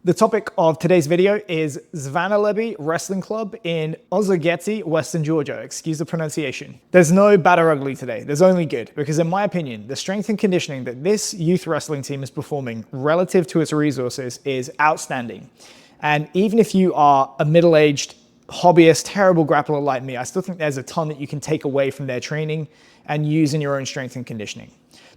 The topic of today's video is Zvanalebi Wrestling Club in Ozogeti, Western Georgia. Excuse the pronunciation. There's no bad or ugly today. There's only good, because in my opinion, the strength and conditioning that this youth wrestling team is performing relative to its resources is outstanding. And even if you are a middle-aged hobbyist, terrible grappler like me, I still think there's a ton that you can take away from their training and use in your own strength and conditioning.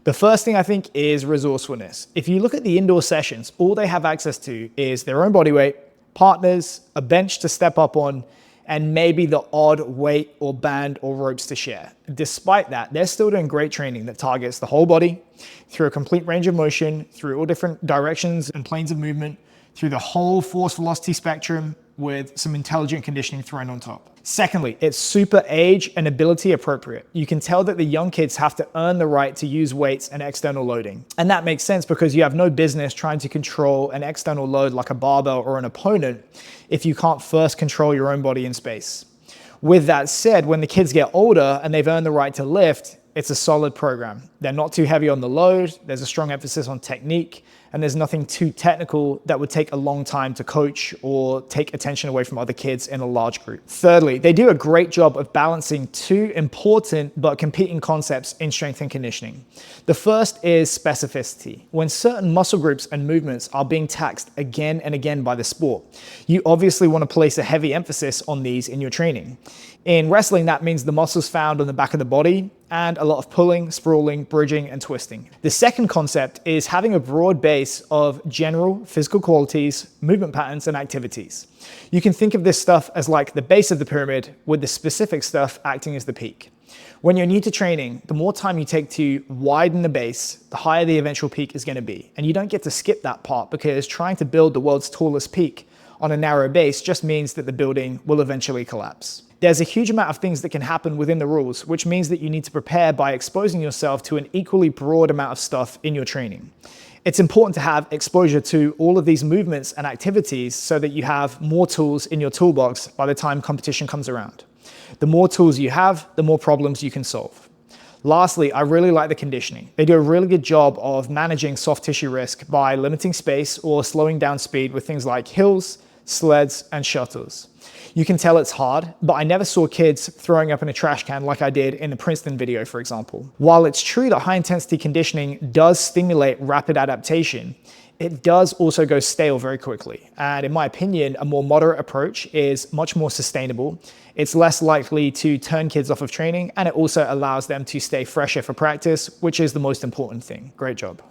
The first thing I think is resourcefulness. If you look at the indoor sessions, all they have access to is their own body weight, partners, a bench to step up on, and maybe the odd weight or band or ropes to share. Despite that, they're still doing great training that targets the whole body through a complete range of motion, through all different directions and planes of movement, through the whole force velocity spectrum with some intelligent conditioning thrown on top. Secondly, it's super age and ability appropriate. You can tell that the young kids have to earn the right to use weights and external loading. And that makes sense because you have no business trying to control an external load like a barbell or an opponent if you can't first control your own body in space. With that said, when the kids get older and they've earned the right to lift, it's a solid program. They're not too heavy on the load, there's a strong emphasis on technique, and there's nothing too technical that would take a long time to coach or take attention away from other kids in a large group. Thirdly, they do a great job of balancing two important but competing concepts in strength and conditioning. The first is specificity. When certain muscle groups and movements are being taxed again and again by the sport, you obviously want to place a heavy emphasis on these in your training. In wrestling, that means the muscles found on the back of the body and a lot of pulling, sprawling, bridging, and twisting. The second concept is having a broad base of general physical qualities, movement patterns, and activities. You can think of this stuff as like the base of the pyramid with the specific stuff acting as the peak. When you're new to training, the more time you take to widen the base, the higher the eventual peak is going to be. And you don't get to skip that part because trying to build the world's tallest peak on a narrow base just means that the building will eventually collapse. There's a huge amount of things that can happen within the rules, which means that you need to prepare by exposing yourself to an equally broad amount of stuff in your training. It's important to have exposure to all of these movements and activities so that you have more tools in your toolbox by the time competition comes around. The more tools you have, the more problems you can solve. Lastly, I really like the conditioning. They do a really good job of managing soft tissue risk by limiting space or slowing down speed with things like hills, sleds, and shuttles. You can tell it's hard, but I never saw kids throwing up in a trash can like I did in the Princeton video, for example. While it's true that high-intensity conditioning does stimulate rapid adaptation, it does also go stale very quickly. And in my opinion, a more moderate approach is much more sustainable. It's less likely to turn kids off of training, and it also allows them to stay fresher for practice, which is the most important thing. Great job.